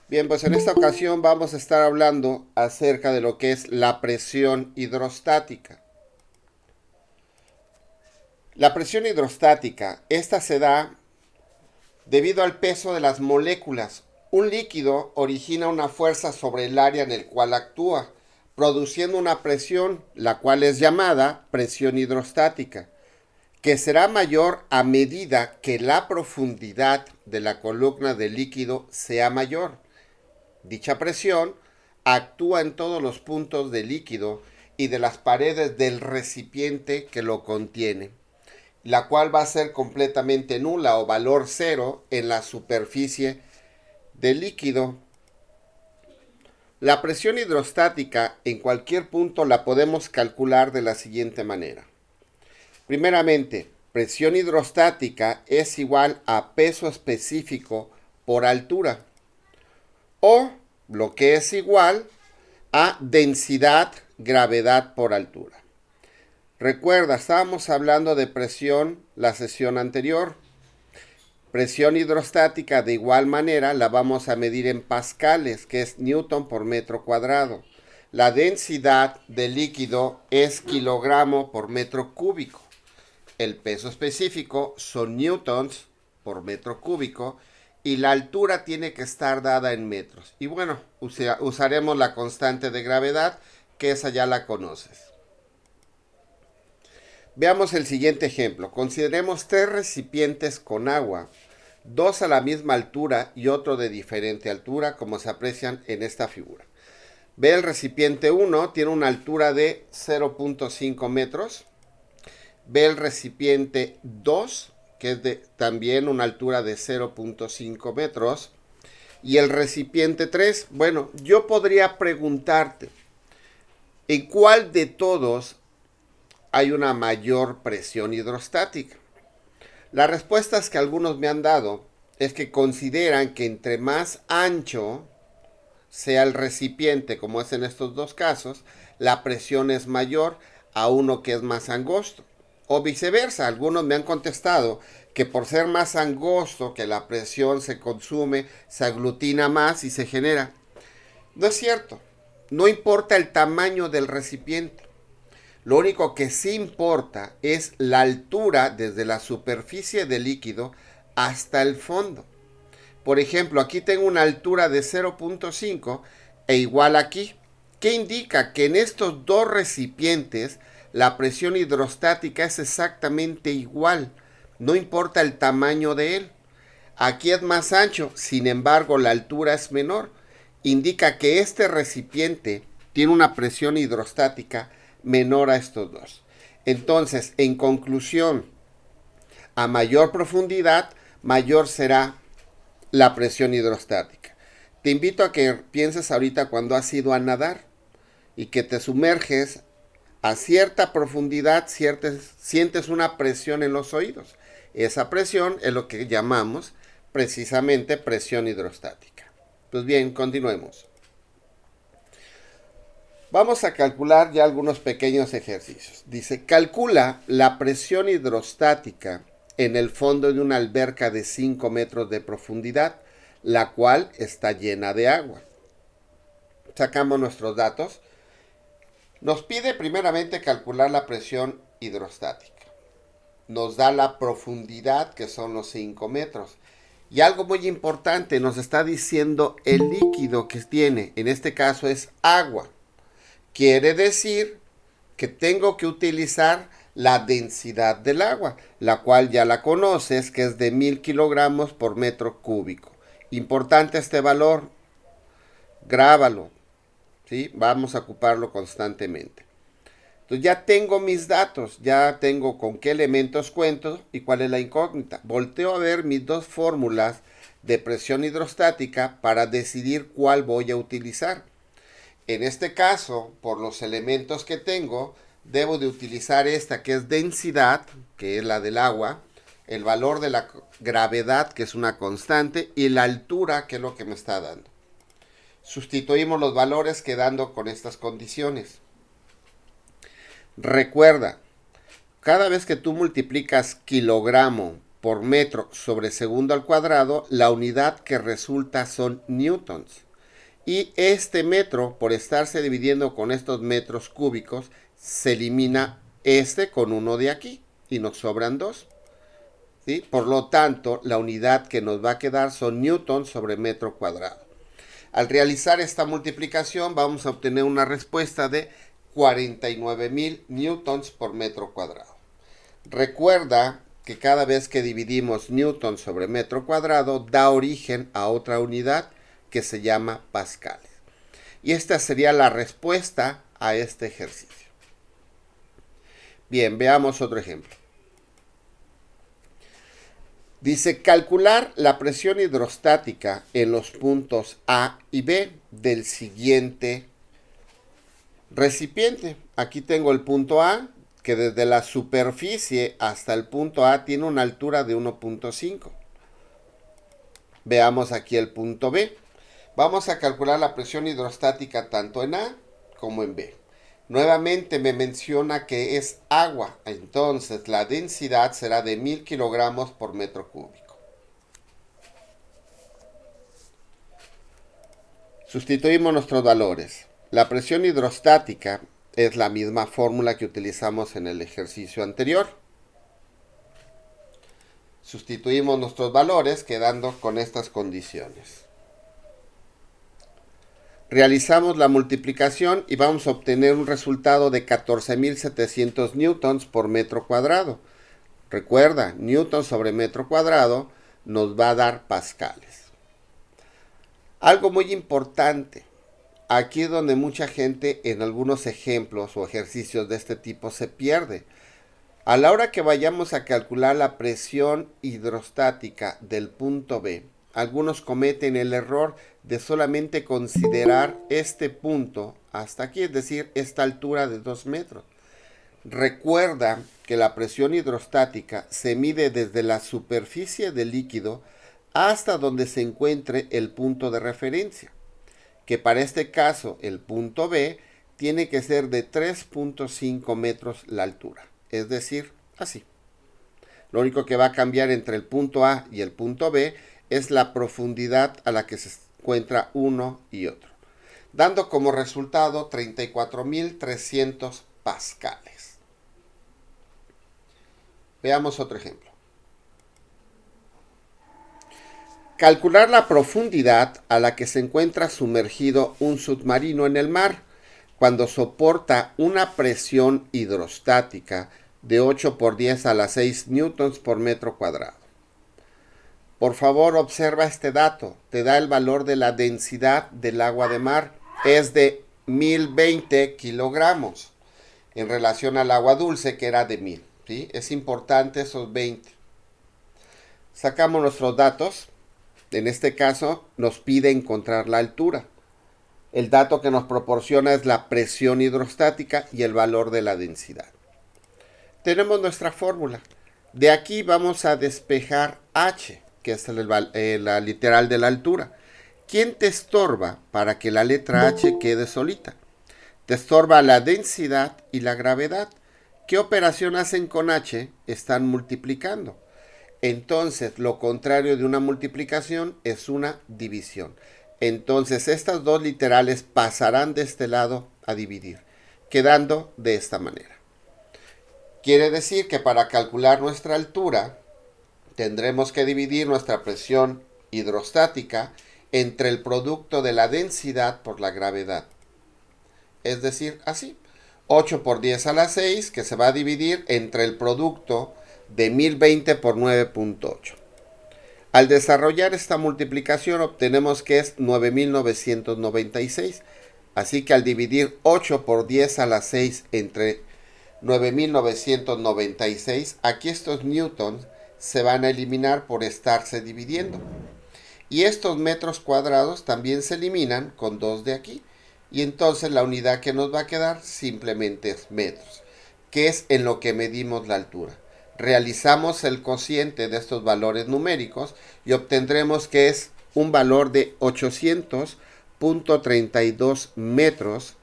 Bien, pues en esta ocasión vamos a estar hablando acerca de lo que es la presión hidrostática. La presión hidrostática, esta se da debido al peso de las moléculas. Un líquido origina una fuerza sobre el área en el cual actúa, produciendo una presión, la cual es llamada presión hidrostática, que será mayor a medida que la profundidad de la columna del líquido sea mayor. Dicha presión actúa en todos los puntos del líquido y de las paredes del recipiente que lo contiene, la cual va a ser completamente nula o valor cero en la superficie del líquido. La presión hidrostática en cualquier punto la podemos calcular de la siguiente manera. Primeramente, presión hidrostática es igual a peso específico por altura, o lo que es igual a densidad gravedad por altura. Recuerda, estábamos hablando de presión la sesión anterior. Presión hidrostática de igual manera la vamos a medir en pascales, que es newton por metro cuadrado. La densidad del líquido es kilogramo por metro cúbico. El peso específico son newtons por metro cúbico y la altura tiene que estar dada en metros. Y bueno, usaremos la constante de gravedad, que esa ya la conoces. Veamos el siguiente ejemplo. Consideremos tres recipientes con agua, dos a la misma altura y otro de diferente altura, como se aprecian en esta figura. Ve, el recipiente 1 tiene una altura de 0.5 metros. Ve el recipiente 2, que es también una altura de 0.5 metros. Y el recipiente 3, bueno, yo podría preguntarte, ¿en cuál de todos hay una mayor presión hidrostática? Las respuestas que algunos me han dado es que consideran que entre más ancho sea el recipiente, como es en estos dos casos, la presión es mayor a uno que es más angosto. O viceversa, algunos me han contestado que por ser más angosto, que la presión se consume, se aglutina más y se genera. No es cierto. No importa el tamaño del recipiente. Lo único que sí importa es la altura desde la superficie del líquido hasta el fondo. Por ejemplo, aquí tengo una altura de 0.5 e igual aquí, que indica que en estos dos recipientes la presión hidrostática es exactamente igual, no importa el tamaño de él. Aquí es más ancho, sin embargo la altura es menor. Indica que este recipiente tiene una presión hidrostática menor a estos dos. Entonces, en conclusión, a mayor profundidad, mayor será la presión hidrostática. Te invito a que pienses ahorita cuando has ido a nadar y que te sumerges a cierta profundidad, sientes una presión en los oídos. Esa presión es lo que llamamos precisamente presión hidrostática. Pues bien, continuemos. Vamos a calcular ya algunos pequeños ejercicios. Dice, calcula la presión hidrostática en el fondo de una alberca de 5 metros de profundidad, la cual está llena de agua. Sacamos nuestros datos. Nos pide primeramente calcular la presión hidrostática. Nos da la profundidad, que son los 5 metros. Y algo muy importante, nos está diciendo el líquido que tiene. En este caso es agua. Quiere decir que tengo que utilizar la densidad del agua, la cual ya la conoces, que es de 1000 kilogramos por metro cúbico. Importante este valor, grábalo, ¿sí? Vamos a ocuparlo constantemente. Entonces ya tengo mis datos, ya tengo con qué elementos cuento y cuál es la incógnita. Volteo a ver mis dos fórmulas de presión hidrostática para decidir cuál voy a utilizar. En este caso, por los elementos que tengo, debo de utilizar esta, que es densidad, que es la del agua, el valor de la gravedad, que es una constante, y la altura, que es lo que me está dando. Sustituimos los valores quedando con estas condiciones. Recuerda, cada vez que tú multiplicas kilogramo por metro sobre segundo al cuadrado, la unidad que resulta son newtons. Y este metro, por estarse dividiendo con estos metros cúbicos, se elimina este con uno de aquí y nos sobran dos. ¿Sí? Por lo tanto, la unidad que nos va a quedar son newtons sobre metro cuadrado. Al realizar esta multiplicación vamos a obtener una respuesta de 49.000 newtons por metro cuadrado. Recuerda que cada vez que dividimos newtons sobre metro cuadrado da origen a otra unidad que se llama pascales. Y esta sería la respuesta a este ejercicio. Bien, veamos otro ejemplo. Dice, calcular la presión hidrostática en los puntos A y B del siguiente recipiente. Aquí tengo el punto A, que desde la superficie hasta el punto A tiene una altura de 1.5. Veamos aquí el punto B. Vamos a calcular la presión hidrostática tanto en A como en B. Nuevamente me menciona que es agua, entonces la densidad será de 1000 kilogramos por metro cúbico. Sustituimos nuestros valores. La presión hidrostática es la misma fórmula que utilizamos en el ejercicio anterior. Sustituimos nuestros valores quedando con estas condiciones. Realizamos la multiplicación y vamos a obtener un resultado de 14.700 newtons por metro cuadrado. Recuerda, newtons sobre metro cuadrado nos va a dar pascales. Algo muy importante, aquí es donde mucha gente en algunos ejemplos o ejercicios de este tipo se pierde. A la hora que vayamos a calcular la presión hidrostática del punto B, algunos cometen el error de solamente considerar este punto hasta aquí, es decir, esta altura de 2 metros. Recuerda que la presión hidrostática se mide desde la superficie del líquido hasta donde se encuentre el punto de referencia, que para este caso el punto B tiene que ser de 3.5 metros la altura, es decir, así. Lo único que va a cambiar entre el punto A y el punto B es la profundidad a la que se encuentra uno y otro, dando como resultado 34.300 pascales. Veamos otro ejemplo. Calcular la profundidad a la que se encuentra sumergido un submarino en el mar cuando soporta una presión hidrostática de 8 por 10 a la 6 newtons por metro cuadrado. Por favor, observa este dato. Te da el valor de la densidad del agua de mar. Es de 1020 kilogramos en relación al agua dulce que era de 1000. ¿Sí? Es importante esos 20. Sacamos nuestros datos. En este caso nos pide encontrar la altura. El dato que nos proporciona es la presión hidrostática y el valor de la densidad. Tenemos nuestra fórmula. De aquí vamos a despejar H, que es la literal de la altura. ¿Quién te estorba para que la letra H quede solita? Te estorba la densidad y la gravedad. ¿Qué operación hacen con H? Están multiplicando. Entonces, lo contrario de una multiplicación es una división. Entonces, estas dos literales pasarán de este lado a dividir, quedando de esta manera. Quiere decir que para calcular nuestra altura, tendremos que dividir nuestra presión hidrostática entre el producto de la densidad por la gravedad. Es decir, así, 8 por 10 a la 6, que se va a dividir entre el producto de 1020 por 9.8. Al desarrollar esta multiplicación obtenemos que es 9.996. Así que al dividir 8 por 10 a la 6 entre 9.996, aquí estos newtons se van a eliminar por estarse dividiendo. Y estos metros cuadrados también se eliminan con 2 de aquí. Y entonces la unidad que nos va a quedar simplemente es metros, que es en lo que medimos la altura. Realizamos el cociente de estos valores numéricos y obtendremos que es un valor de 800.32 metros,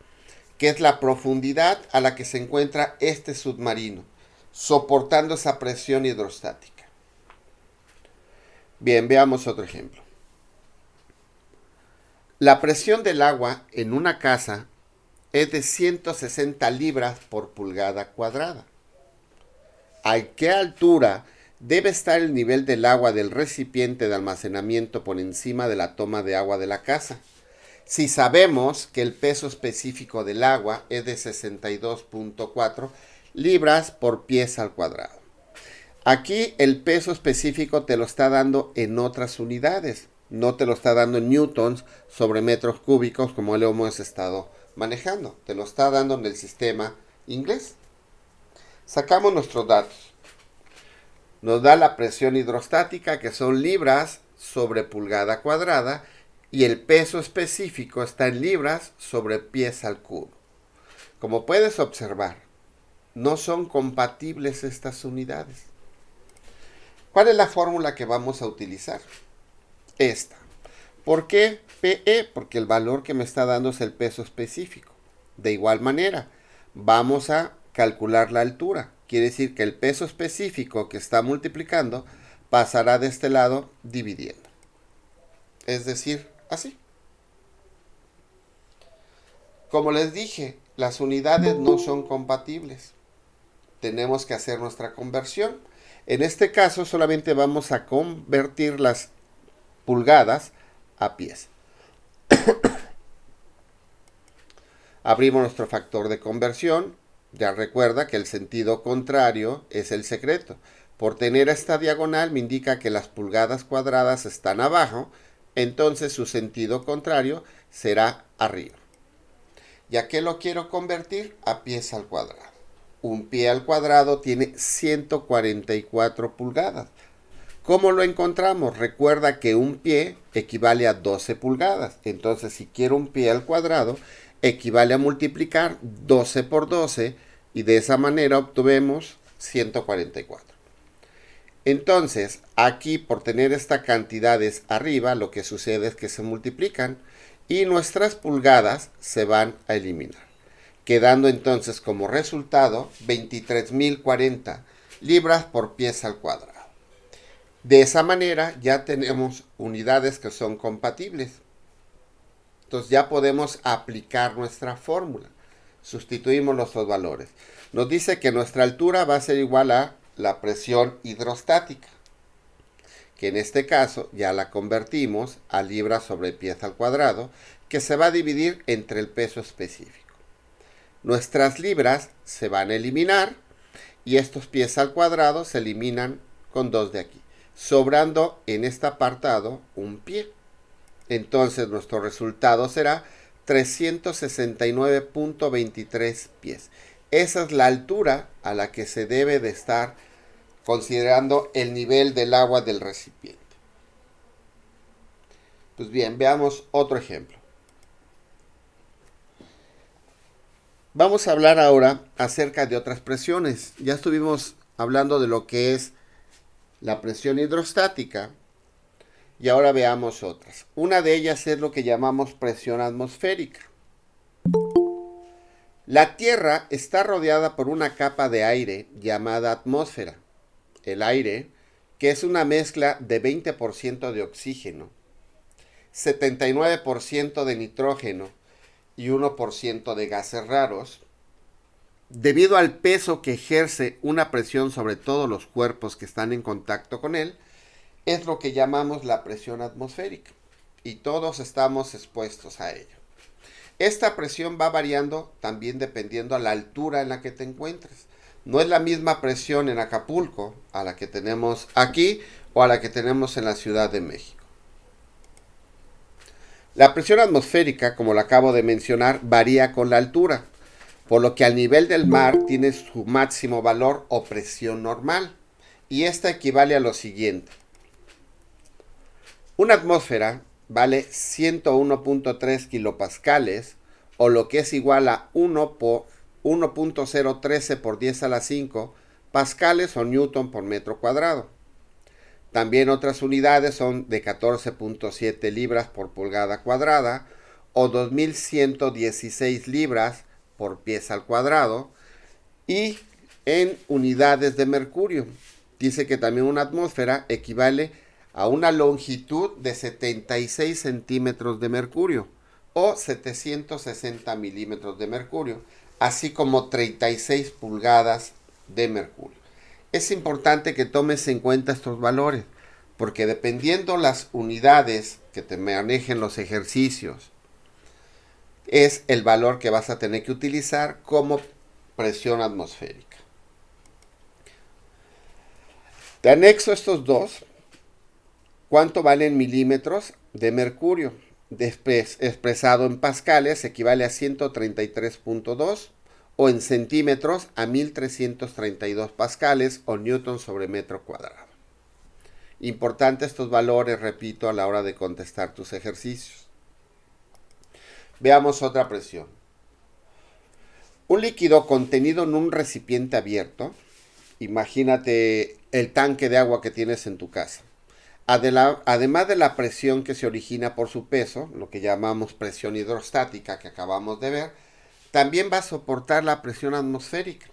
que es la profundidad a la que se encuentra este submarino, soportando esa presión hidrostática. Bien, veamos otro ejemplo. La presión del agua en una casa es de 160 libras por pulgada cuadrada. ¿A qué altura debe estar el nivel del agua del recipiente de almacenamiento por encima de la toma de agua de la casa? Si sabemos que el peso específico del agua es de 62.4 libras por pies al cuadrado. Aquí el peso específico te lo está dando en otras unidades, no te lo está dando en newtons sobre metros cúbicos como lo hemos estado manejando, te lo está dando en el sistema inglés. Sacamos nuestros datos. Nos da la presión hidrostática, que son libras sobre pulgada cuadrada, y el peso específico está en libras sobre pies al cubo. Como puedes observar, no son compatibles estas unidades. ¿Cuál es la fórmula que vamos a utilizar? Esta. ¿Por qué PE? Porque el valor que me está dando es el peso específico. De igual manera, vamos a calcular la altura. Quiere decir que el peso específico que está multiplicando pasará de este lado dividiendo. Es decir, así. Como les dije, las unidades no son compatibles. Tenemos que hacer nuestra conversión. En este caso solamente vamos a convertir las pulgadas a pies. Abrimos nuestro factor de conversión. Ya recuerda que el sentido contrario es el secreto. Por tener esta diagonal me indica que las pulgadas cuadradas están abajo, entonces su sentido contrario será arriba. ¿Y a qué lo quiero convertir? A pies al cuadrado. Un pie al cuadrado tiene 144 pulgadas. ¿Cómo lo encontramos? Recuerda que un pie equivale a 12 pulgadas. Entonces, si quiero un pie al cuadrado, equivale a multiplicar 12 por 12 y de esa manera obtuvimos 144. Entonces, aquí por tener estas cantidades arriba, lo que sucede es que se multiplican y nuestras pulgadas se van a eliminar, quedando entonces como resultado 23.040 libras por pies al cuadrado. De esa manera ya tenemos unidades que son compatibles. Entonces ya podemos aplicar nuestra fórmula. Sustituimos los dos valores. Nos dice que nuestra altura va a ser igual a la presión hidrostática, que en este caso ya la convertimos a libras sobre pies al cuadrado, que se va a dividir entre el peso específico. Nuestras libras se van a eliminar y estos pies al cuadrado se eliminan con 2 de aquí, sobrando en este apartado un pie. Entonces nuestro resultado será 369.23 pies. Esa es la altura a la que se debe de estar considerando el nivel del agua del recipiente. Pues bien, veamos otro ejemplo. Vamos a hablar ahora acerca de otras presiones. Ya estuvimos hablando de lo que es la presión hidrostática y ahora veamos otras. Una de ellas es lo que llamamos presión atmosférica. La Tierra está rodeada por una capa de aire llamada atmósfera. El aire, que es una mezcla de 20% de oxígeno, 79% de nitrógeno y 1% de gases raros, debido al peso que ejerce una presión sobre todos los cuerpos que están en contacto con él, es lo que llamamos la presión atmosférica y todos estamos expuestos a ello. Esta presión va variando también dependiendo a la altura en la que te encuentres. No es la misma presión en Acapulco a la que tenemos aquí o a la que tenemos en la Ciudad de México. La presión atmosférica, como lo acabo de mencionar, varía con la altura, por lo que al nivel del mar tiene su máximo valor o presión normal, y esta equivale a lo siguiente. Una atmósfera vale 101.3 kilopascales, o lo que es igual a 1.013 por 10 a la 5 pascales o newton por metro cuadrado. También otras unidades son de 14.7 libras por pulgada cuadrada o 2.116 libras por pies al cuadrado. Y en unidades de mercurio, dice que también una atmósfera equivale a una longitud de 76 centímetros de mercurio o 760 milímetros de mercurio, así como 36 pulgadas de mercurio. Es importante que tomes en cuenta estos valores, porque dependiendo las unidades que te manejen los ejercicios, es el valor que vas a tener que utilizar como presión atmosférica. Te anexo estos dos. ¿Cuánto valen milímetros de mercurio? Expresado en pascales equivale a 133.2 o en centímetros a 1332 pascales o newton sobre metro cuadrado. Importante estos valores, repito, a la hora de contestar tus ejercicios. Veamos otra presión. Un líquido contenido en un recipiente abierto, imagínate el tanque de agua que tienes en tu casa. Además de la presión que se origina por su peso, lo que llamamos presión hidrostática que acabamos de ver, también va a soportar la presión atmosférica.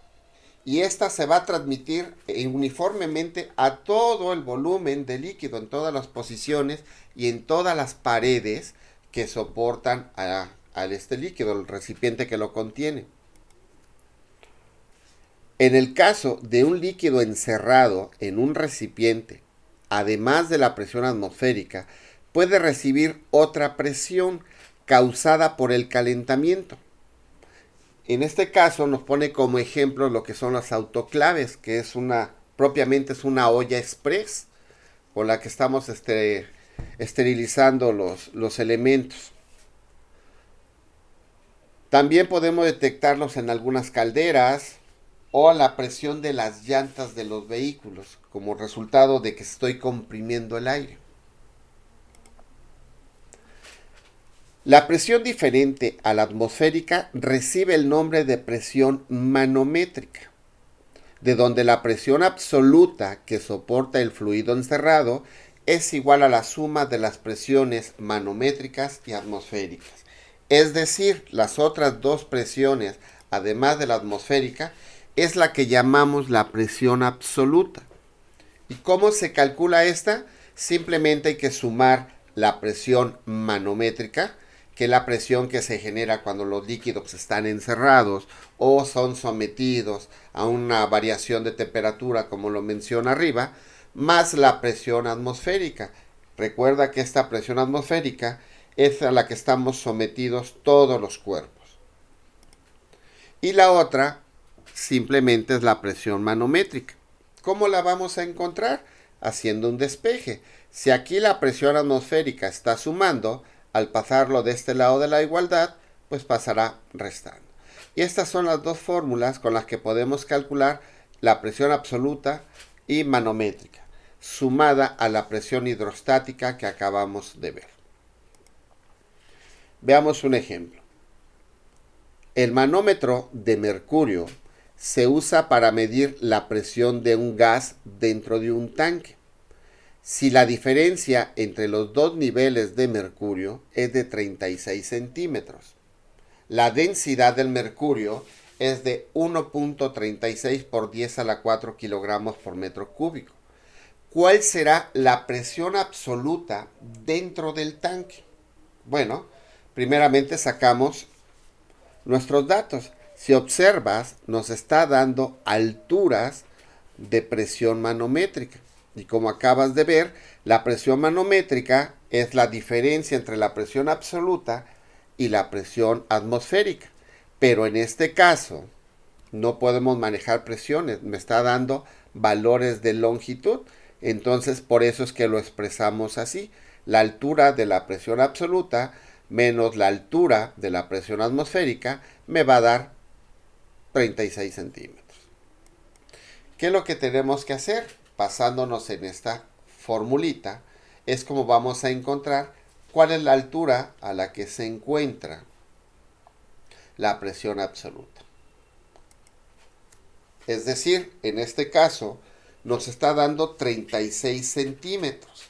Y esta se va a transmitir uniformemente a todo el volumen de líquido, en todas las posiciones y en todas las paredes que soportan a este líquido, el recipiente que lo contiene. En el caso de un líquido encerrado en un recipiente, además de la presión atmosférica, puede recibir otra presión causada por el calentamiento. En este caso nos pone como ejemplo lo que son las autoclaves, que es propiamente es una olla express con la que estamos esterilizando los elementos. También podemos detectarlos en algunas calderas o la presión de las llantas de los vehículos, como resultado de que estoy comprimiendo el aire. La presión diferente a la atmosférica recibe el nombre de presión manométrica, de donde la presión absoluta que soporta el fluido encerrado es igual a la suma de las presiones manométricas y atmosféricas. Es decir, las otras dos presiones, además de la atmosférica, es la que llamamos la presión absoluta. ¿Y cómo se calcula esta? Simplemente hay que sumar la presión manométrica, que es la presión que se genera cuando los líquidos están encerrados o son sometidos a una variación de temperatura, como lo menciona arriba, más la presión atmosférica. Recuerda que esta presión atmosférica es a la que estamos sometidos todos los cuerpos. Y la otra simplemente es la presión manométrica. ¿Cómo la vamos a encontrar? Haciendo un despeje. Si aquí la presión atmosférica está sumando, al pasarlo de este lado de la igualdad, pues pasará restando. Y estas son las dos fórmulas con las que podemos calcular la presión absoluta y manométrica, sumada a la presión hidrostática que acabamos de ver. Veamos un ejemplo. El manómetro de mercurio se usa para medir la presión de un gas dentro de un tanque. Si la diferencia entre los dos niveles de mercurio es de 36 centímetros, la densidad del mercurio es de 1.36 por 10 a la 4 kilogramos por metro cúbico. ¿Cuál será la presión absoluta dentro del tanque? Bueno, primeramente sacamos nuestros datos. Si observas, nos está dando alturas de presión manométrica. Y como acabas de ver, la presión manométrica es la diferencia entre la presión absoluta y la presión atmosférica. Pero en este caso, no podemos manejar presiones. Me está dando valores de longitud. Entonces, por eso es que lo expresamos así. La altura de la presión absoluta menos la altura de la presión atmosférica me va a dar 36 centímetros. ¿Qué es lo que tenemos que hacer? Basándonos en esta formulita, es como vamos a encontrar cuál es la altura a la que se encuentra la presión absoluta. Es decir, en este caso, nos está dando 36 centímetros,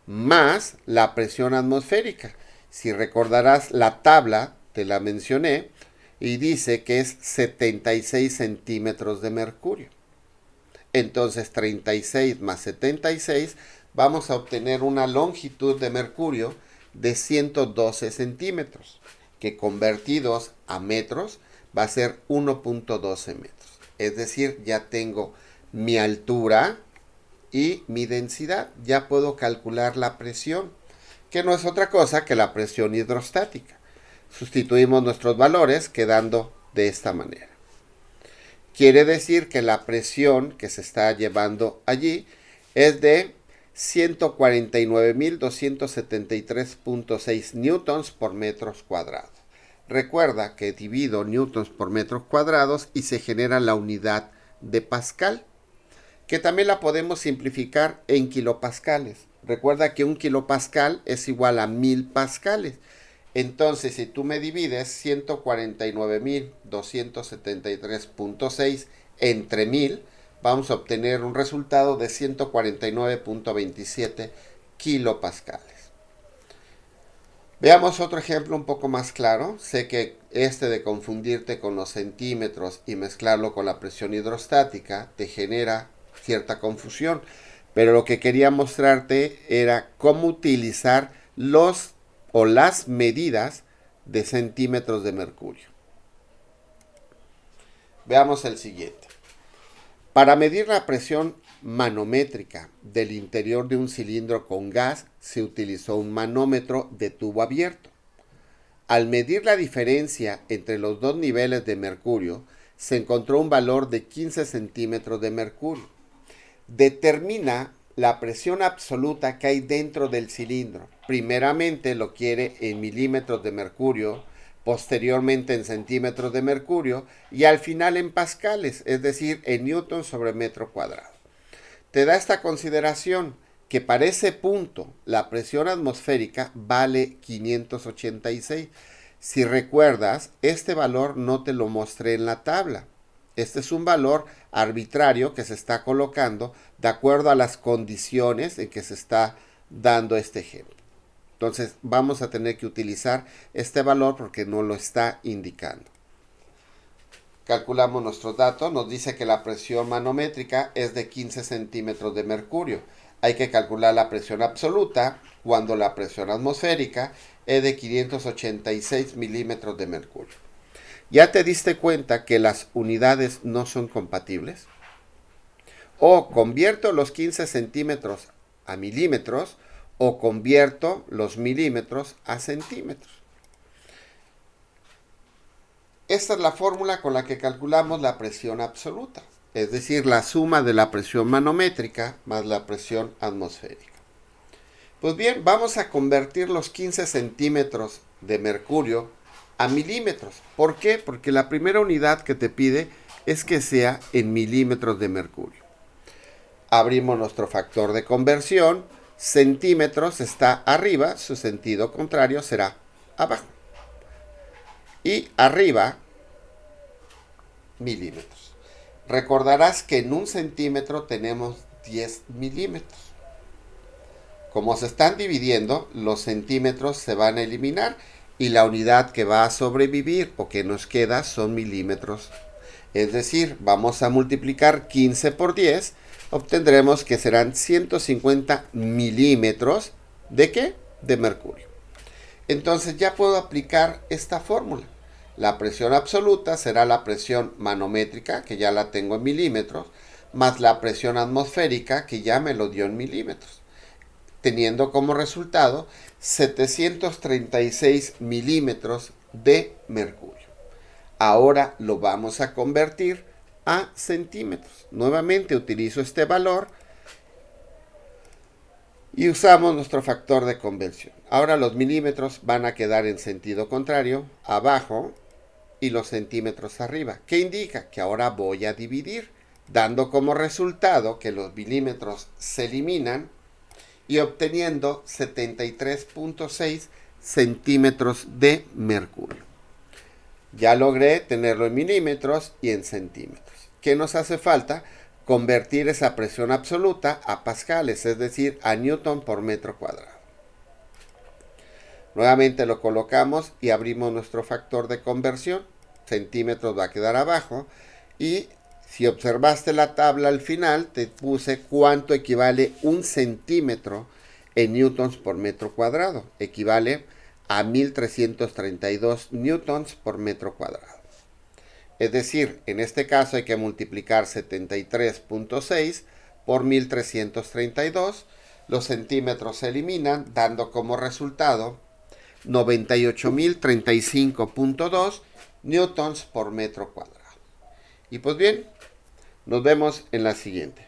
más la presión atmosférica. Si recordarás la tabla, te la mencioné, y dice que es 76 centímetros de mercurio. Entonces 36 más 76 vamos a obtener una longitud de mercurio de 112 centímetros, que convertidos a metros va a ser 1.12 metros. Es decir, ya tengo mi altura y mi densidad. Ya puedo calcular la presión, que no es otra cosa que la presión hidrostática. Sustituimos nuestros valores quedando de esta manera. Quiere decir que la presión que se está llevando allí es de 149.273.6 newtons por metros cuadrados. Recuerda que divido newtons por metros cuadrados y se genera la unidad de Pascal, que también la podemos simplificar en kilopascales. Recuerda que un kilopascal es igual a 1000 pascales. Entonces, si tú me divides 149.273.6 entre 1000, vamos a obtener un resultado de 149.27 kilopascales. Veamos otro ejemplo un poco más claro. Sé que este de confundirte con los centímetros y mezclarlo con la presión hidrostática te genera cierta confusión, pero lo que quería mostrarte era cómo utilizar los o las medidas de centímetros de mercurio. Veamos el siguiente. Para medir la presión manométrica del interior de un cilindro con gas se utilizó un manómetro de tubo abierto. Al medir la diferencia entre los dos niveles de mercurio, se encontró un valor de 15 centímetros de mercurio. Determina la presión absoluta que hay dentro del cilindro. Primeramente lo quiere en milímetros de mercurio, posteriormente en centímetros de mercurio y al final en pascales, es decir, en newton sobre metro cuadrado. Te da esta consideración que para ese punto la presión atmosférica vale 586. Si recuerdas, este valor no te lo mostré en la tabla. Este es un valor arbitrario que se está colocando de acuerdo a las condiciones en que se está dando este ejemplo. Entonces vamos a tener que utilizar este valor porque no lo está indicando. Calculamos nuestros datos. Nos dice que la presión manométrica es de 15 centímetros de mercurio. Hay que calcular la presión absoluta cuando la presión atmosférica es de 586 milímetros de mercurio. ¿Ya te diste cuenta que las unidades no son compatibles? O convierto los 15 centímetros a milímetros o convierto los milímetros a centímetros. Esta es la fórmula con la que calculamos la presión absoluta, es decir, la suma de la presión manométrica más la presión atmosférica. Pues bien, vamos a convertir los 15 centímetros de mercurio a milímetros. ¿Por qué? Porque la primera unidad que te pide es que sea en milímetros de mercurio. Abrimos nuestro factor de conversión. Centímetros está arriba, su sentido contrario será abajo. Y arriba, milímetros. Recordarás que en un centímetro tenemos 10 milímetros. Como se están dividiendo, los centímetros se van a eliminar y la unidad que va a sobrevivir o que nos queda son milímetros. Es decir, vamos a multiplicar 15 por 10, obtendremos que serán 150 milímetros ¿de qué? De mercurio. Entonces ya puedo aplicar esta fórmula. La presión absoluta será la presión manométrica, que ya la tengo en milímetros, más la presión atmosférica, que ya me lo dio en milímetros, teniendo como resultado 736 milímetros de mercurio. Ahora lo vamos a convertir a centímetros. Nuevamente utilizo este valor y usamos nuestro factor de conversión. Ahora los milímetros van a quedar en sentido contrario, abajo, y los centímetros arriba. ¿Qué indica? Que ahora voy a dividir, dando como resultado que los milímetros se eliminan y obteniendo 73.6 centímetros de mercurio. Ya logré tenerlo en milímetros y en centímetros. ¿Qué nos hace falta? Convertir esa presión absoluta a pascales, es decir, a newton por metro cuadrado. Nuevamente lo colocamos y abrimos nuestro factor de conversión. Centímetros va a quedar abajo y Si observaste la tabla al final, te puse cuánto equivale 1 centímetro en newtons por metro cuadrado. Equivale a 1332 newtons por metro cuadrado. Es decir, en este caso hay que multiplicar 73.6 por 1332. Los centímetros se eliminan, dando como resultado 98.035.2 newtons por metro cuadrado. Y pues bien, nos vemos en la siguiente.